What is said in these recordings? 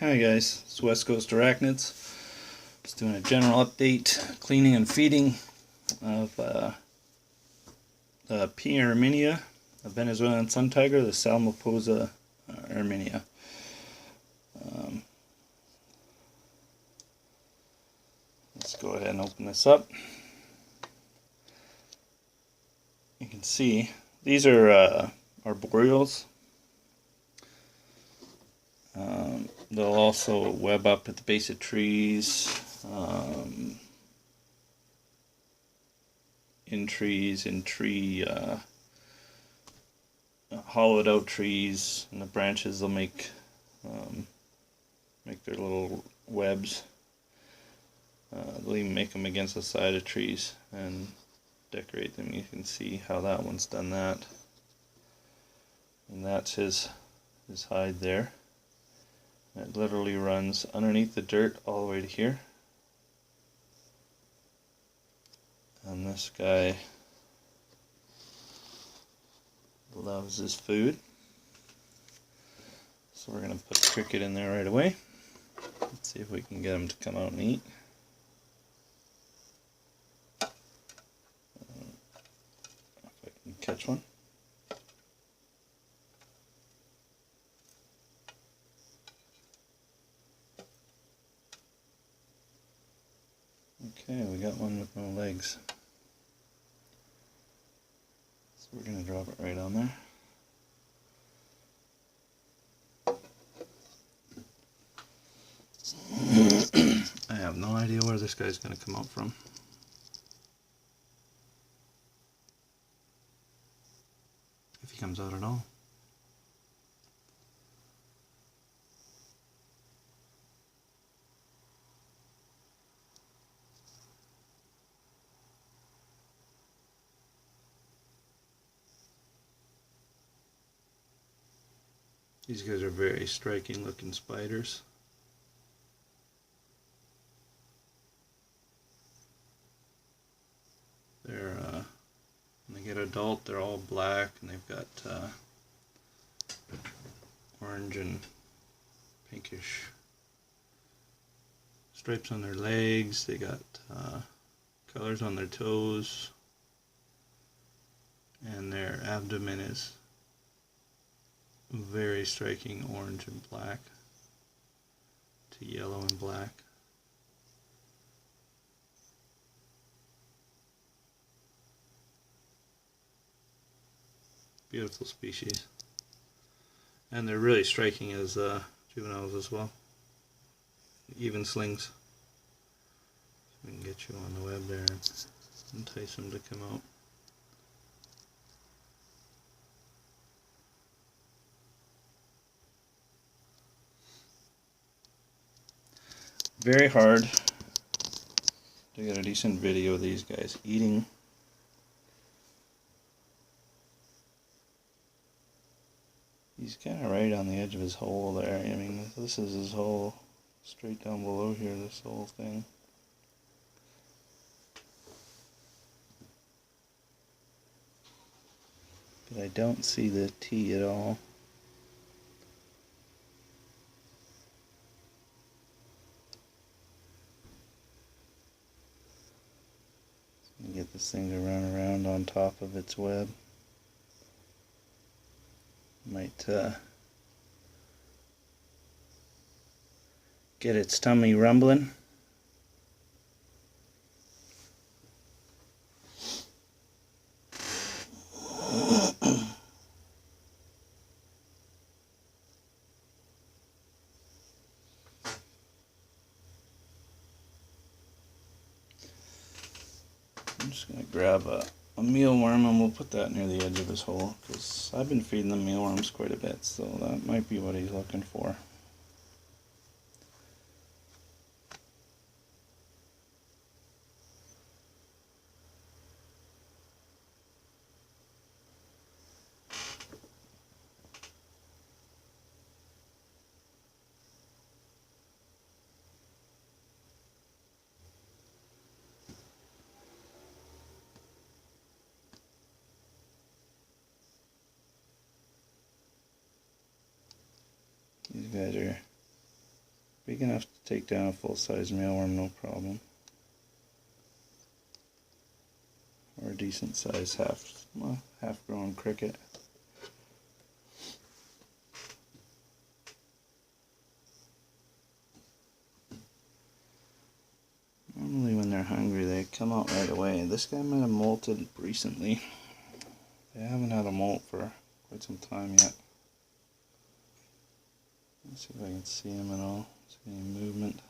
Hi guys, it's West Coast Arachnids. Just doing a general update, cleaning and feeding of the P. irminia, a Venezuelan sun tiger, the Psalmopoeus irminia. Let's go ahead and open this up. You can see these are arboreals. They'll also web up at the base of trees, in tree hollowed out trees, and the branches they'll make their little webs. They'll even make them against the side of trees and decorate them. You can see how that one's done that, and that's his hide there. It literally runs underneath the dirt all the way to here. And this guy loves his food. So we're going to put Cricket in there right away. Let's see if we can get him to come out and eat. If I can catch one. Okay, we got one with no legs. So we're going to drop it right on there. I have no idea where this guy's going to come out from. If he comes out at all. These guys are very striking looking spiders. They're when they get adult, they're all black, and they've got orange and pinkish stripes on their legs. They got colors on their toes, and their abdomen is very striking orange and black to yellow and black. Beautiful species. And they're really striking as juveniles as well. Even slings. So we can get you on the web there and entice them to come out. Very hard to get a decent video of these guys eating. He's kind of right on the edge of his hole there. I mean, this is his hole straight down below here, this whole thing. But I don't see the T at all. Get this thing to run around on top of its web. Might get its tummy rumbling. I'm just going to grab a mealworm and we'll put that near the edge of his hole, because I've been feeding the mealworms quite a bit, so that might be what he's looking for. These guys are big enough to take down a full-size mealworm, no problem. Or a decent-sized half-grown cricket. Normally when they're hungry they come out right away. This guy might have molted recently. They haven't had a molt for quite some time yet. Let's see if I can see him at all. See any movement.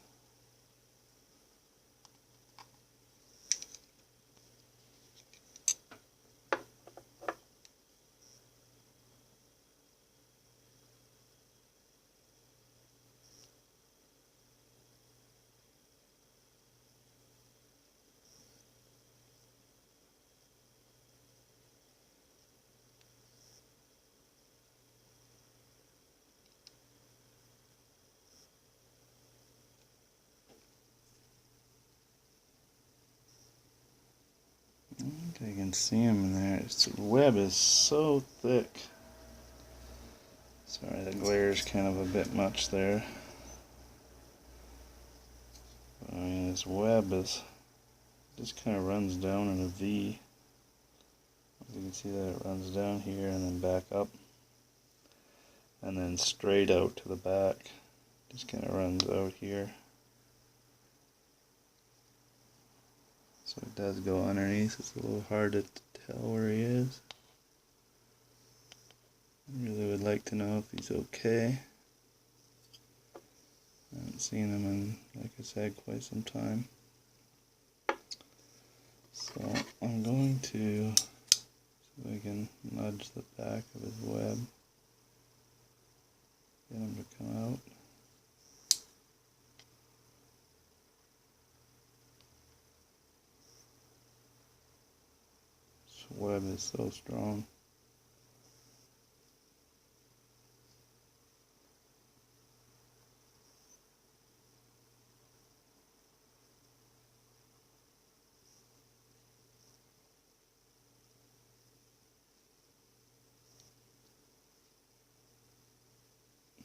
I think I can see him in there. Its web is so thick. Sorry, the glare is kind of a bit much there. I mean, this web is just kind of runs down in a V. You can see that it runs down here and then back up, and then straight out to the back. Just kind of runs out here. So it does go underneath. It's a little hard to tell where he is. I really would like to know if he's okay. I haven't seen him in, like I said, quite some time. So I'm going to see if I can nudge the back of his web. Get him to come out. This web is so strong.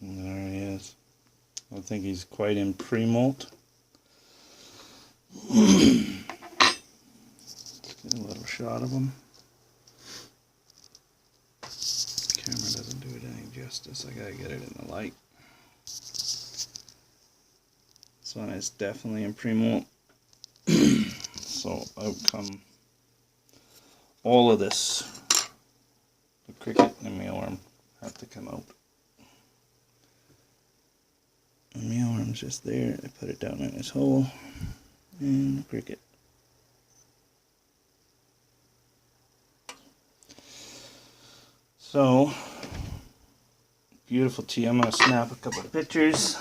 And there he is. I think he's quite in pre-molt. Let's get a little shot of him. The camera doesn't do it any justice. I gotta get it in the light. This one is definitely in pre-molt. So out come all of this. The cricket and the mealworm have to come out. The mealworm's just there. I put it down in his hole. And the cricket. So, beautiful tea. I'm going to snap a couple of pictures.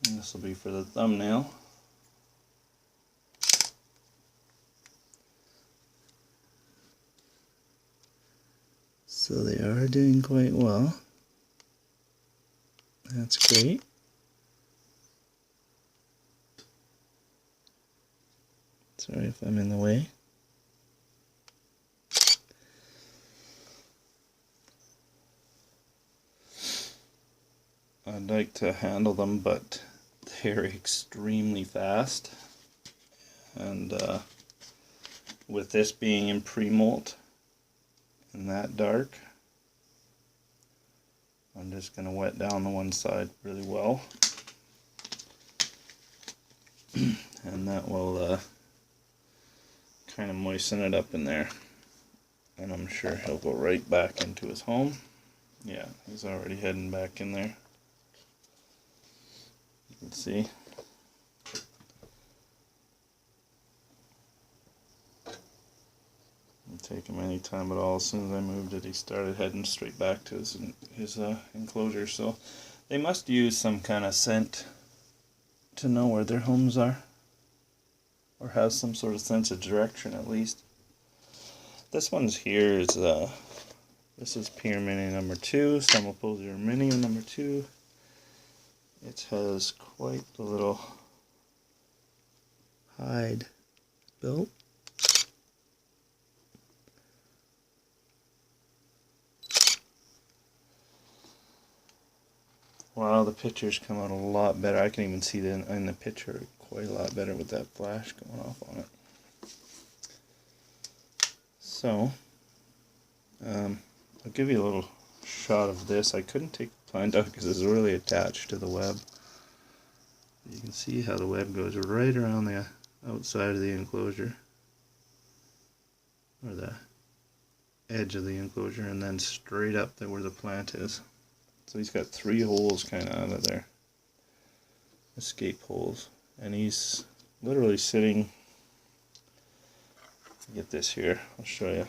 And this will be for the thumbnail. So they are doing quite well. That's great. Sorry if I'm in the way. I'd like to handle them, but they're extremely fast. And with this being in pre-molt and that dark, I'm just going to wet down the one side really well. And that will kind of moisten it up in there. And I'm sure he'll go right back into his home. Yeah, he's already heading back in there. You can see. Didn't take him any time at all. As soon as I moved it, he started heading straight back to his enclosure. So they must use some kind of scent to know where their homes are, or have some sort of sense of direction at least. This one's here is this is P. irminia number 2, Psalmopoeus irminia number 2. It has quite the little hide built. Wow, the pictures come out a lot better. I can even see that in the picture quite a lot better with that flash going off on it. So, I'll give you a little shot of this. I couldn't take the plant out because it's really attached to the web. You can see how the web goes right around the outside of the enclosure, or the edge of the enclosure, and then straight up to where the plant is. So he's got 3 holes kind of out of there, escape holes, and he's literally sitting, get this here, I'll show you.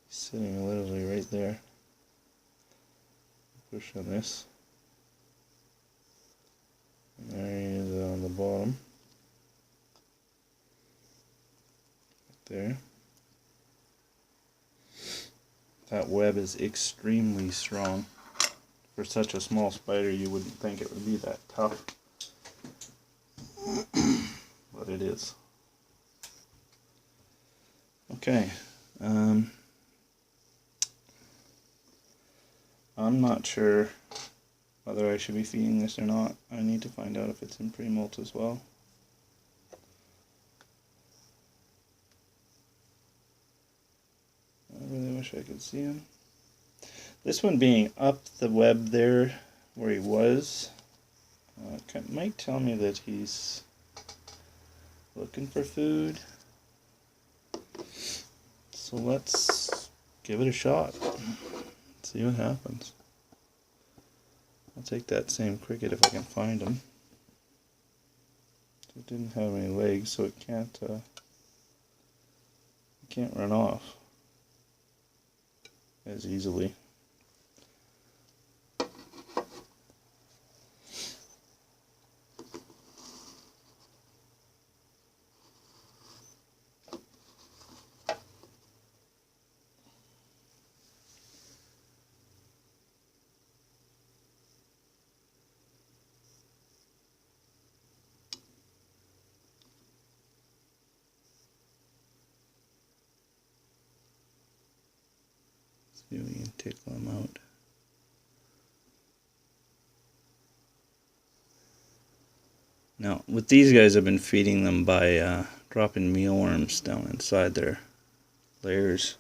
He's sitting literally right there. Push on this, and there he is on the bottom, right there. That web is extremely strong. For such a small spider, you wouldn't think it would be that tough, but it is. Okay, I'm not sure whether I should be feeding this or not. I need to find out if it's in pre-molt as well. I really wish I could see him. This one being up the web there where he was, might tell me that he's looking for food. So let's give it a shot. See what happens. I'll take that same cricket if I can find him. It didn't have any legs, so it can't run off as easily. See if we can tickle him out. Now, with these guys, I've been feeding them by dropping mealworms down inside their layers.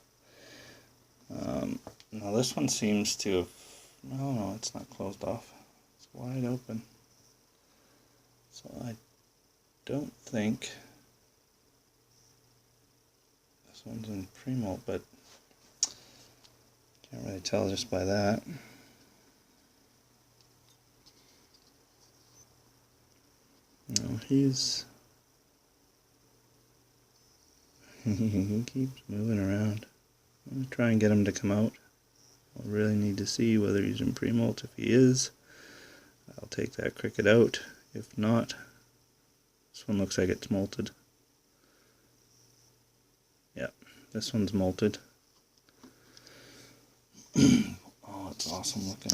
Now this one seems to have, no, it's not closed off. It's wide open. So I don't think this one's in pre-molt, but can't really tell just by that. No, he keeps moving around. I'm going to try and get him to come out. I'll really need to see whether he's in pre-molt. If he is, I'll take that cricket out. If not, this one looks like it's molted. Yep, this one's molted. Oh, it's awesome looking.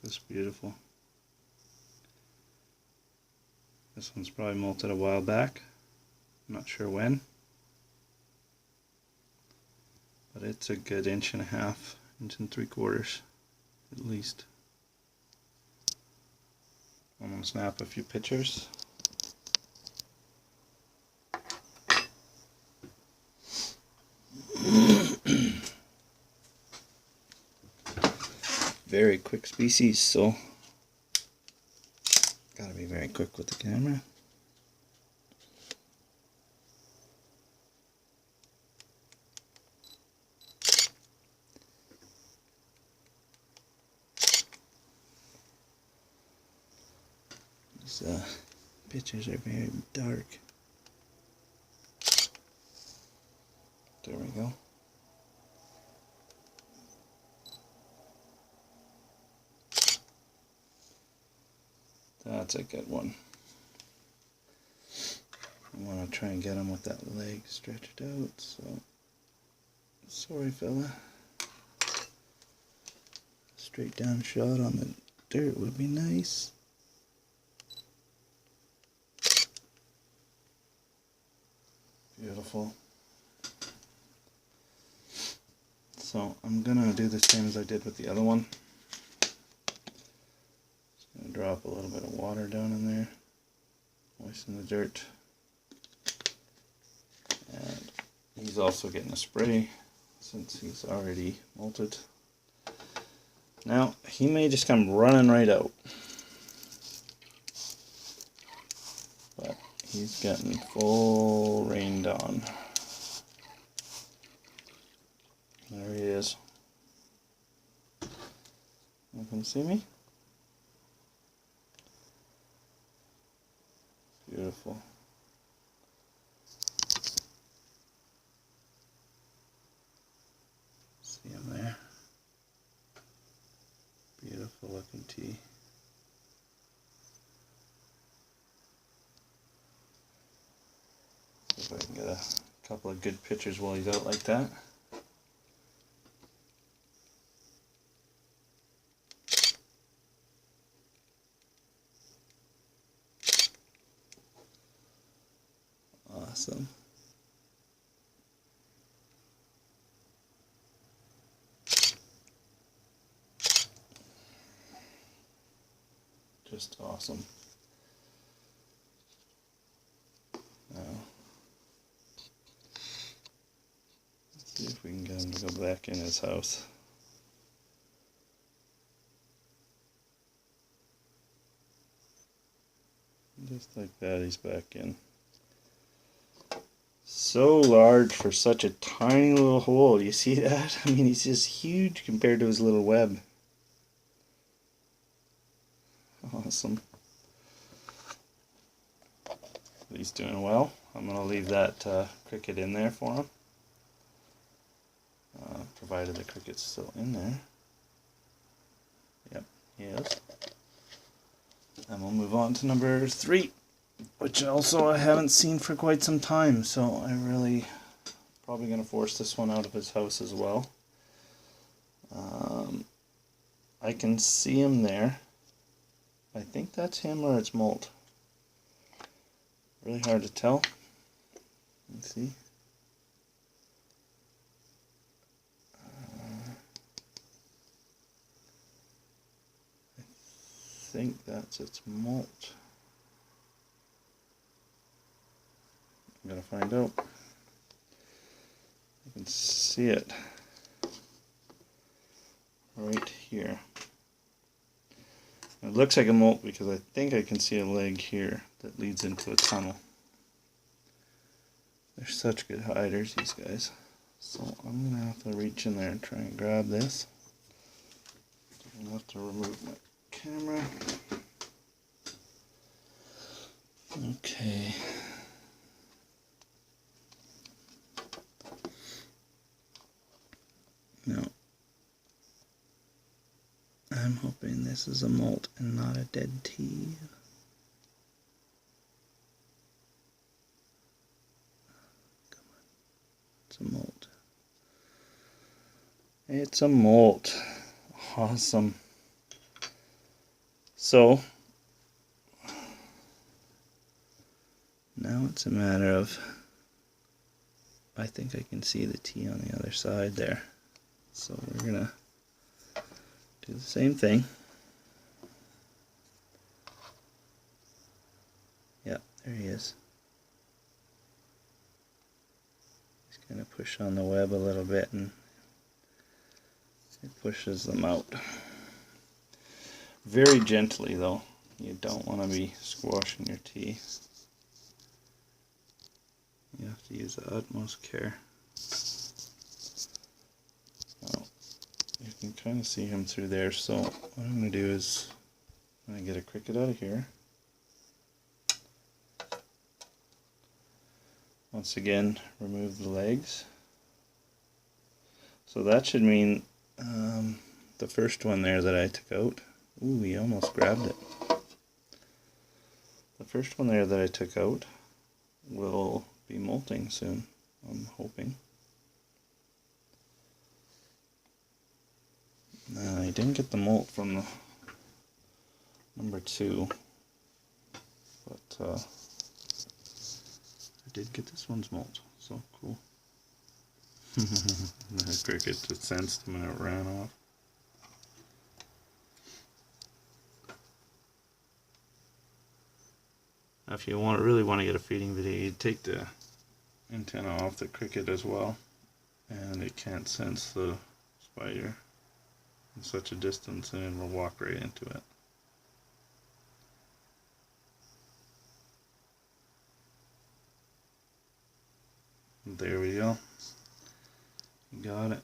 Just beautiful. This one's probably molted a while back. I'm not sure when, but it's a good 1.5 inches, 1.75 inches at least. I'm going to snap a few pictures. Very quick species, so gotta be very quick with the camera. These pictures are very dark. There we go. That's a good one. I want to try and get him with that leg stretched out, so sorry fella. Let's straight down shot on the dirt would be nice. Beautiful. So I'm gonna do the same as I did with the other one. Just gonna drop a little bit of water down in there, moisten the dirt. And he's also getting a spray since he's already molted. Now he may just come running right out, but he's getting full rained on. There he is. You can see me? Beautiful. See him there? Beautiful looking tea. See if I can get a couple of good pictures while he's out like that. Awesome. Just awesome. Now, let's see if we can get him to go back in his house. Just like that, he's back in. So large for such a tiny little hole. You see that? I mean, he's just huge compared to his little web. Awesome. He's doing well. I'm going to leave that cricket in there for him, provided the cricket's still in there. Yep, he is. And we'll move on to number 3, which also I haven't seen for quite some time, so I really probably going to force this one out of his house as well. I can see him there. I think that's him or it's molt. Really hard to tell. Let's see. I think that's its molt. I'm gonna find out. You can see it right here. It looks like a molt because I think I can see a leg here that leads into a tunnel. They're such good hiders, these guys. So I'm going to have to reach in there and try and grab this. I'm going to have to remove my camera. Okay. Now, I'm hoping this is a molt and not a dead tea. Come on. It's a molt. It's a molt. Awesome. So, now it's a matter of, I think I can see the tea on the other side there. So we're going to do the same thing. Yep, there he is. He's going to push on the web a little bit and it pushes them out. Very gently though. You don't want to be squashing your tea. You have to use the utmost care. You can kind of see him through there, so what I'm going to do is I'm going to get a cricket out of here. Once again, remove the legs. So that should mean the first one there that I took out. Ooh, he almost grabbed it. The first one there that I took out will be molting soon, I'm hoping. I didn't get the molt from the number 2, but I did get this one's molt, so cool. The cricket just sensed him and it ran off. Now if you really want to get a feeding video, you take the antenna off the cricket as well, and it can't sense the spider in such a distance, and it will walk right into it. There we go. Got it.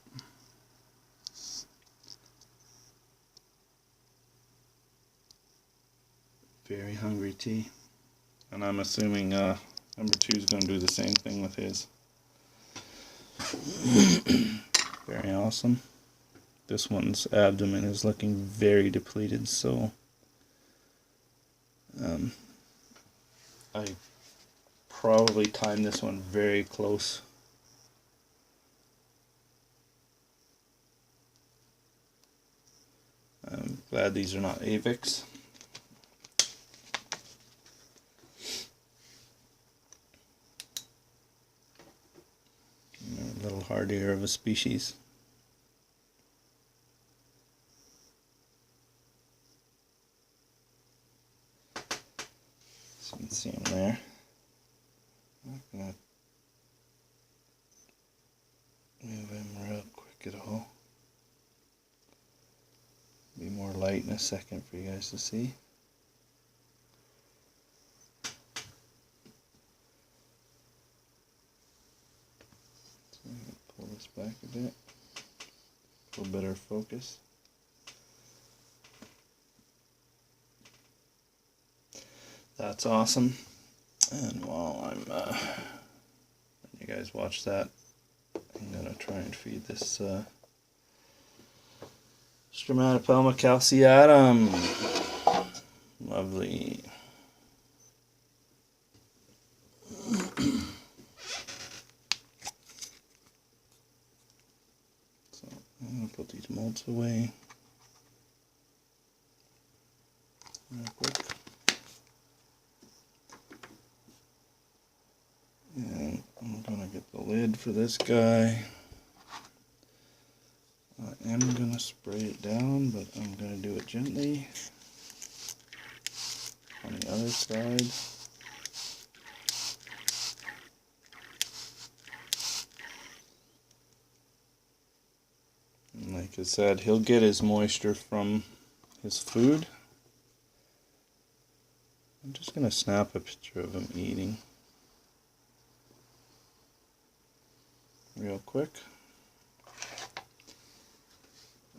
Very hungry tea. And I'm assuming number 2 is going to do the same thing with his. Very awesome. This one's abdomen is looking very depleted, so I probably timed this one very close. I'm glad these are not Avics. A little hardier of a species. So you can see him there. I'm not going to move him real quick at all. Be more light in a second for you guys to see. So I'm going to pull this back a bit for better focus. That's awesome. And while I'm letting you guys watch that, I'm going to try and feed this Stromatopelma calceatum. Lovely. So I'm going to put these molts away real quick. And I'm going to get the lid for this guy. I am going to spray it down, but I'm going to do it gently on the other side. And like I said, he'll get his moisture from his food. I'm just going to snap a picture of him eating real quick.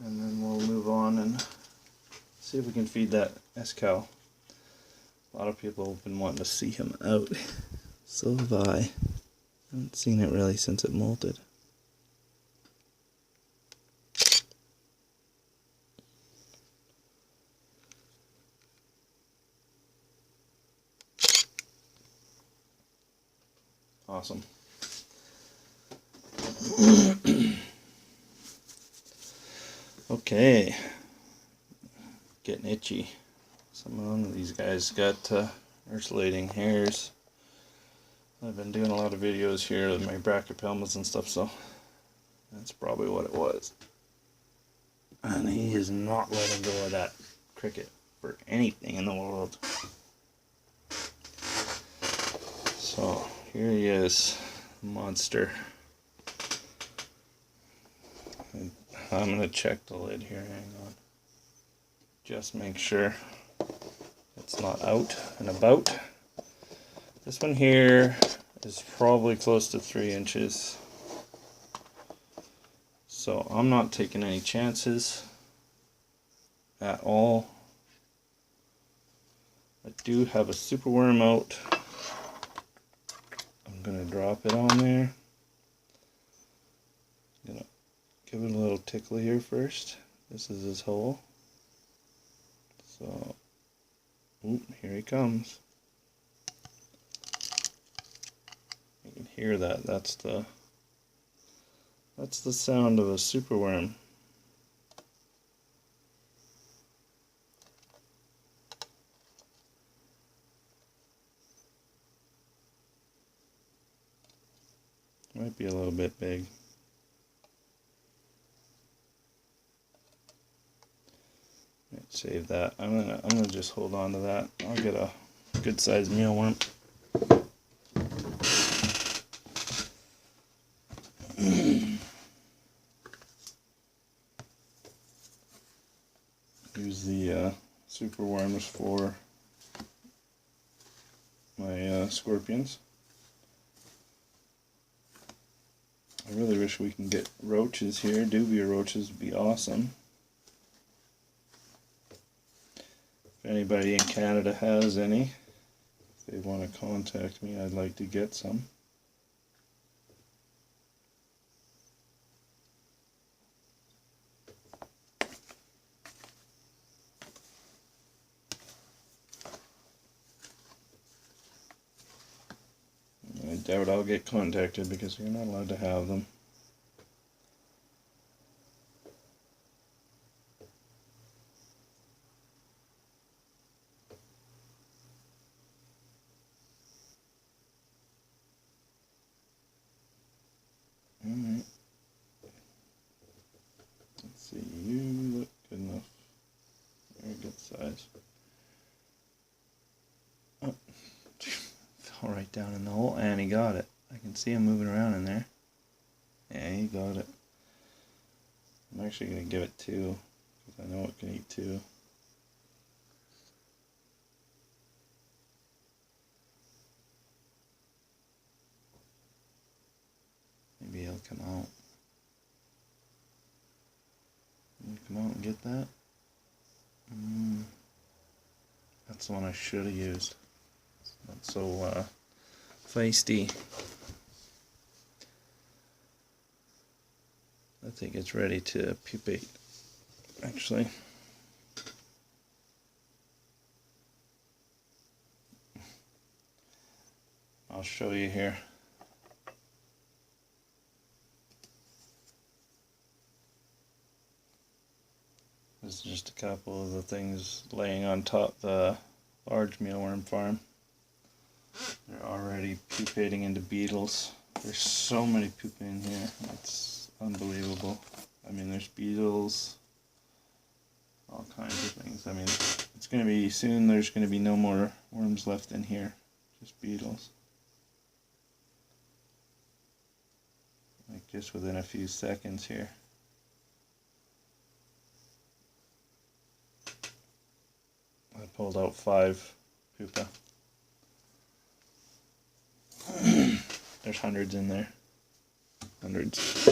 And then we'll move on and see if we can feed that S-cow. A lot of people have been wanting to see him out. So have I. Haven't seen it really since it molted. Awesome. Okay, getting itchy. Some of these guys got urculating hairs. I've been doing a lot of videos here with my brachypelmas and stuff, so that's probably what it was. And he is not letting go of that cricket for anything in the world. So here he is, monster. I'm going to check the lid here, hang on. Just make sure it's not out and about. This one here is probably close to 3 inches. So I'm not taking any chances at all. I do have a superworm out. I'm going to drop it on there. I'm going to give it a little tickle here first. This is his hole. So, here he comes. You can hear that. That's the sound of a superworm. Might be a little bit big. Save that. I'm gonna just hold on to that. I'll get a good sized mealworm. Use the super worms for my scorpions. I really wish we can get roaches here. Dubia roaches would be awesome. If anybody in Canada has any, if they want to contact me, I'd like to get some. I doubt I'll get contacted because you're not allowed to have them. Alright. Let's see, you look good enough. Very good size. Oh. Fell right down in the hole, and he got it. I can see him moving around in there. Yeah, he got it. I'm actually going to give it 2, because I know it can eat 2. Maybe he'll come out. Can you come out and get that? That's the one I should have used. It's not so feisty. I think it's ready to pupate, actually. I'll show you here. This is just a couple of the things laying on top the large mealworm farm. They're already pupating into beetles. There's so many pupa in here. It's unbelievable. I mean, there's beetles, all kinds of things. I mean, it's going to be soon. There's going to be no more worms left in here, just beetles. Like just within a few seconds here. I pulled out 5 pupa. There's hundreds in there. Hundreds.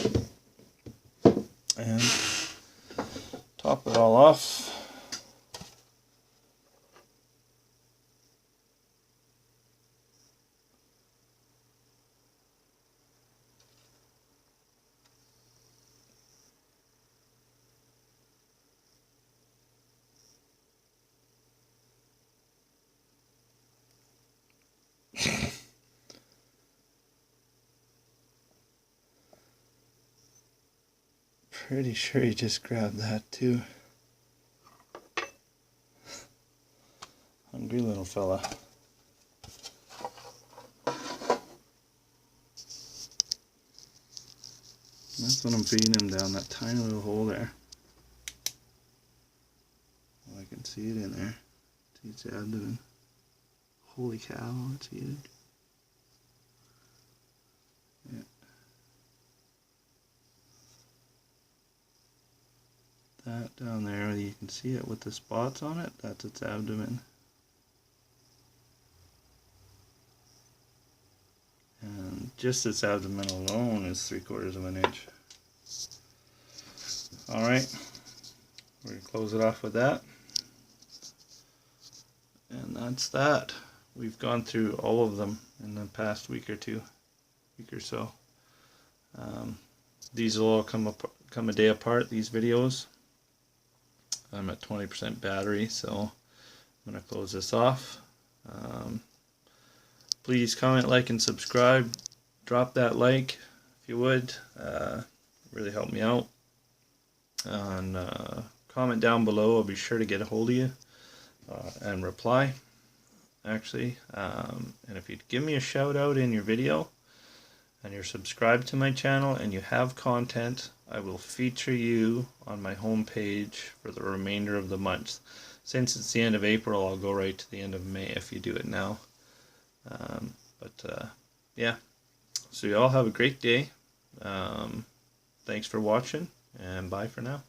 And top it all off. Pretty sure he just grabbed that too. Hungry little fella. That's what I'm feeding him down that tiny little hole there. Well, I can see it in there. It's its abdomen. Holy cow, it's huge. Yeah. That down there, you can see it with the spots on it, that's its abdomen. And just its abdomen alone is 3/4 of an inch. Alright, we're going to close it off with that. And that's that. We've gone through all of them in the past week or so. These will all come a day apart, these videos. I'm at 20% battery, so I'm going to close this off. Please comment, like, and subscribe. Drop that like if you would. Really help me out. And comment down below. I'll be sure to get a hold of you and reply, actually. And if you'd give me a shout out in your video, and you're subscribed to my channel and you have content, I will feature you on my homepage for the remainder of the month. Since it's the end of April, I'll go right to the end of May if you do it now. Yeah, so you all have a great day. Thanks for watching, and bye for now.